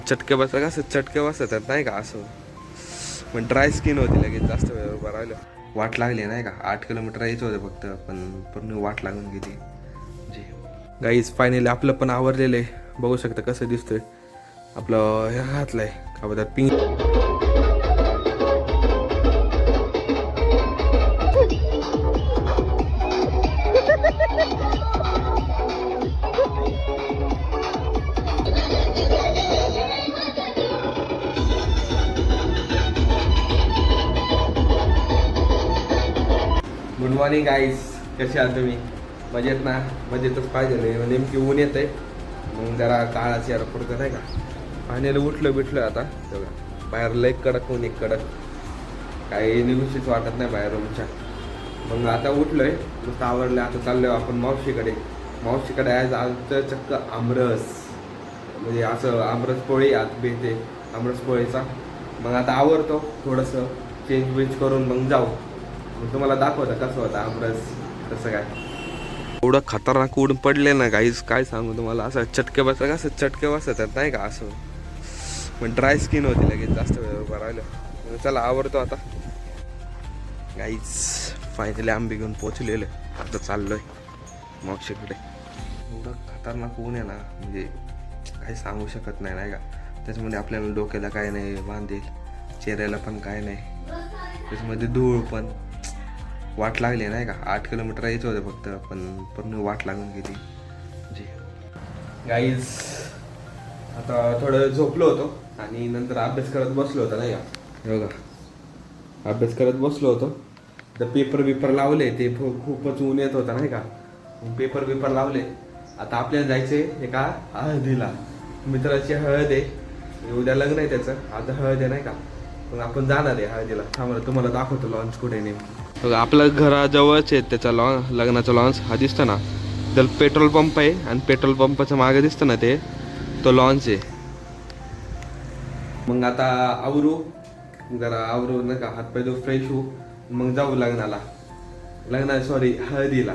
चटके बसला का असं चटके बसतात नाही का असं. पण ड्राय स्किन होती लगेच जास्त वेळ उभं राहिलं. वाट लागली नाही का 8 किलोमीटर यायचं होतं फक्त पण पूर्ण वाट लागून गेली जी. गाईज फायनली आपलं पण आवरलेलं आहे. बघू शकता कसं दिसतंय आपलं हे घातलंय का बघा पिंक. गुड मॉर्निंग गाईज, कसे आहात तुम्ही? मजेत ना? मजेतच पाहिजे नाही. नेमकी ऊन येत आहे मग जरा काळाची यार पडतं नाही का. पाण्याला उठलं आता तेवढं बाहेर लई कडक ऊन एक कडक काही निघूशीच वाटत नाही बाहेर रूमच्या. मग आता उठलोय नुसतं आवडलं. आता चाललोय आपण मावशीकडे आज चक्क आमरस म्हणजे असं आमरस पोळी आज भेटते आमरस पोळीचा. मग आता आवडतो थोडंसं चेंज करून मग जाऊ. तुम्हाला दाखवता कसं होतं आमरस कसं काय. एवढं खतरनाक ऊन पडले ना गाईज काय सांगू तुम्हाला. असं चटके बसला का असं चटके बसतात नाही का असं. पण ड्राय स्किन होती लगेच जास्त वेळ उभं राहिलं. चला आवडतो आता गाईज. फायनली आंबे घेऊन पोचलेलं आता चाललोय मावशीकडे. एवढं खतरनाक ऊन आहे ना म्हणजे काही सांगू शकत नाही नाही का. त्याच्यामध्ये आपल्याला डोक्याला काय नाही बांधेल, चेहऱ्याला पण काय नाही, त्याच्यामध्ये धूळ पण. वाट लागली नाही का 8 किलोमीटर यायचं होतं फक्त पण पूर्ण वाट लागून गेली जी. गाईज आता थोडं झोपलो होतो आणि नंतर अभ्यास करत बसलो होतो नाही का. बघा अभ्यास करत बसलो होतो तर पेपर लावले ते खूपच ऊन येत होता नाही का. पेपर लावले. आता आपल्याला जायचे एका हळदीला. मित्राची हळद आहे, उद्या लग्न आहे त्याचं. आता हळद आहे नाही का. मग आपण जाणार आहे हळदीला. थांबा तुम्हाला दाखवतो लॉन्च कुठे नेमकी. बघा आपल्या घराजवळच आहे त्याचा लग्नाचा लॉन्च. हा दिसतं ना त्याला पेट्रोल पंप आहे आणि पेट्रोल पंपाच्या मागे दिसतं ना ते तो लॉन्च आहे. मग आता आवरू नाही का हातपाय धुवून फ्रेश होऊ मग जाऊ हळदीला.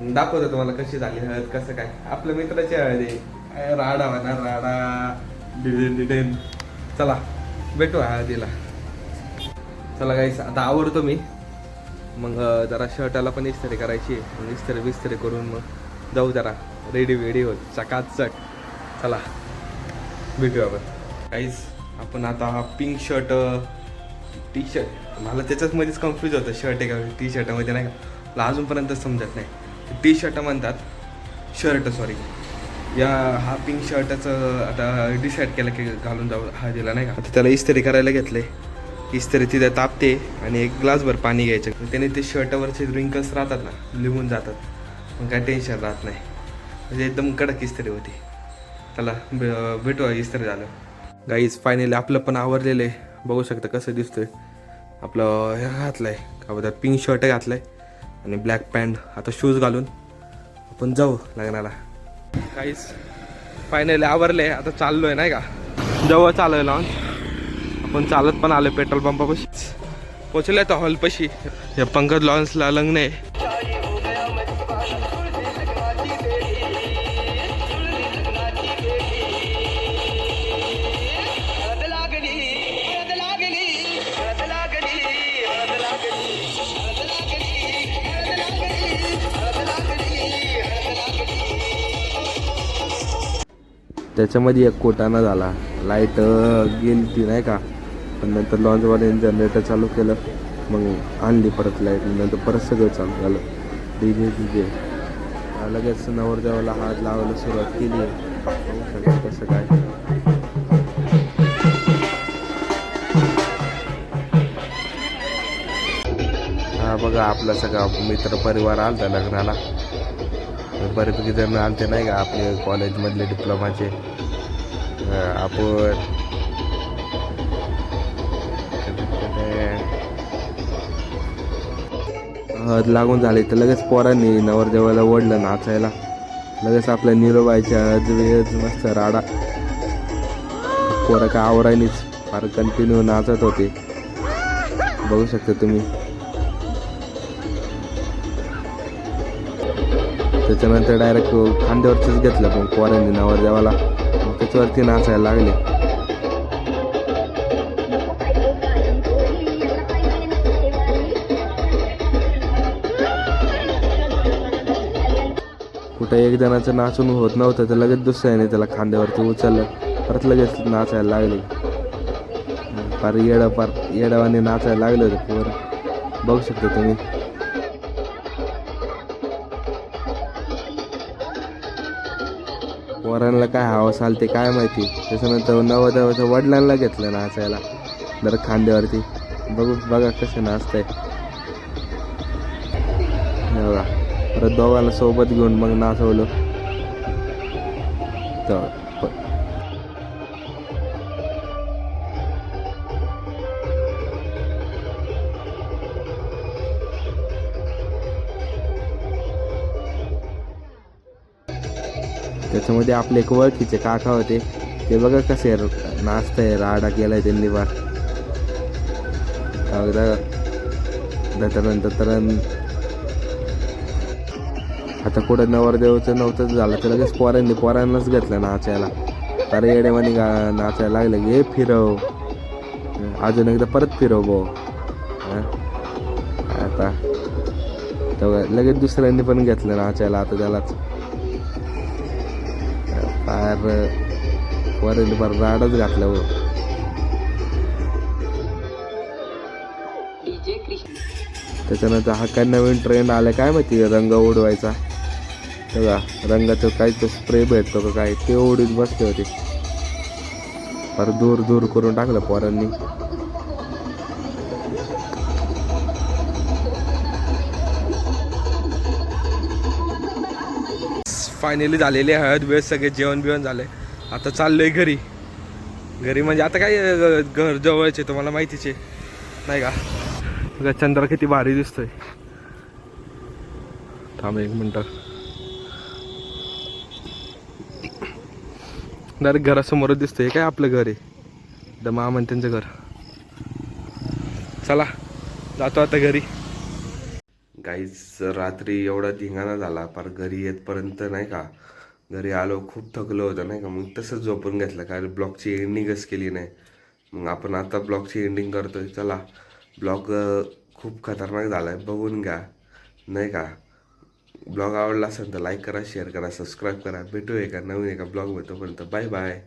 दाखवतो तुम्हाला कशी झाली हळद कसं काय. आपल्या मित्राची हळद आहे. राडा म्हणा राडा डिझेन. चला भेटू हळदीला. चला गाईस आता आवडतो मी. मग जरा शर्टाला पण इस्त्री करायची. मग इस्त्री करून मग जाऊ जरा रेडी होत चकाचक. चला भेटूया आपण गाईस. आपण आता हा पिंक शर्ट टी शर्ट मला त्याच्याच मध्येच कन्फ्यूज होतं शर्ट आहे का टी शर्टामध्ये नाही का. मला अजूनपर्यंत समजत नाही. टी शर्ट म्हणतात शर्ट सॉरी. हा पिंक शर्टाचं आता डिसाईड केलं की घालून जाऊ हळदीला नाही का. आता त्याला इस्त्री करायला घेतले. इस्त्री तिथे तापते आणि एक ग्लासभर पाणी घ्यायचं. त्याने ते शर्टावरचे रिंकल्स राहतात ना लिहून जातात. मग काय टेन्शन राहत नाही. म्हणजे एकदम कडक इस्त्री होती. चला भेटू इस्त्री झालं. गाईज फायनली आपलं पण आवरलेलं आहे. बघू शकता कसं दिसतंय आपलं हे घातलंय का बघा पिंक शर्ट घातलंय आणि ब्लॅक पॅन्ट. आता शूज घालून आपण जाऊ लग्नाला. गाईज फायनली आवरले. आता चाललोय नाही का जवळ चाललोय लॉन्च. आपण चालत पण आलोय पेट्रोल पंपापाशी पोचलोय तर हॉलपाशी. या पंकज लॉन्सला लग्न आहे. त्याच्यामध्ये एक कोटाना झाला. लाईट गेली ती नाही का. पण नंतर लॉन्चवाले जनरेटर चालू केलं मग आणली परत लाईट. नंतर परत सगळं चालू झालं. डीजे लगेच नवरदेवाला हात लावायला सुरुवात केली. कसं काय हा बघा आपला सगळा मित्र परिवार आलता लग्नाला. बरेपैकी जण आलते नाही का आपले कॉलेजमधले डिप्लोमाचे. आपण हळद लागून झाली तर लगेच पोरांनी नवरदेवाला ओढलं नाचायला. लगेच आपल्या निरोबाईच्या वेळेस मस्त राडा. पोरं काय आवरायनीच फार कंटिन्यू नाचत होते. बघू शकता तुम्ही. त्याच्यानंतर डायरेक्ट खांद्यावरच घेतलं मग पोरांनी नवरदेवाला. त्याच्यावरती नाचायला लागले. कुठं एक जणाचं नाचून होत नव्हतं तर लगेच दुसऱ्याने त्याला खांद्यावरती उचललं, परत लगेच नाचायला लागले. फार येडावाने नाचायला लागले होते पोरं, बघू शकता तुम्ही. पोरांना काय हवस आलते काय माहिती. त्याच्यानंतर नवरदेवाच्या वडिलांना घेतलं नाचायला जर खांद्यावरती. बघा कसं नाचतंय बघा. परत दोघांना सोबत घेऊन मग नाचवलं. तर त्याच्यामध्ये आपले एक ओळखीचे काका होते, ते बघा कसे नाचतंय. राडा केलाय त्यांनी फार. त्याच्यानंतर आता कुठं नवरदेवाचं नव्हतंच झालं तर लगेच पोरांनाच घेतलं नाचायला. तर येडेवानी नाचायला लागलं. हे फिरव, अजून एकदा परत फिरव भाऊ. आता तेव्हा लगेच दुसऱ्यांनी पण घेतलं नाचायला. आता त्यालाच फार राडच घातलं हो. त्याच्यानंतर हा काय नवीन ट्रेंड आलाय काय माहिती, रंग उडवायचा. तेव्हा रंगाचं काही तो स्प्रे भेटतो का काय, ते उडीत बसले होते. फार दूर करून टाकलं पोरांनी. फायनली झालेली हळद वेळ, सगळे जेवण बिवण झाले. आता चाललोय घरी. म्हणजे आता काय घर जवळचे तुम्हाला माहितीच आहे नाही का. बघा चंद्र किती भारी दिसतोय. थांब एक मिनटं. डायरेक्ट घरासमोरच दिसतंय. काय आपलं घर आहे, मामा त्यांचं घर. चला जातो आता घरी. गाईज रात्री एवढा धिंगाणा झाला, फार घरी येतपर्यंत नाही का. घरी आलो खूप थकलो होतं नाही का. मग तसंच झोपून घेतलं, कारण ब्लॉगची एंडिंगच केली नाही. मग आपण आता ब्लॉगची एंडिंग करतोय. चला, ब्लॉग खूप खतरनाक झाला आहे, बघून घ्या नाही का. ब्लॉग आवडला असेल तर लाईक करा, शेअर करा, सबस्क्राईब करा. भेटूया एका नवीन एका ब्लॉगमध्ये. तोपर्यंत बाय बाय.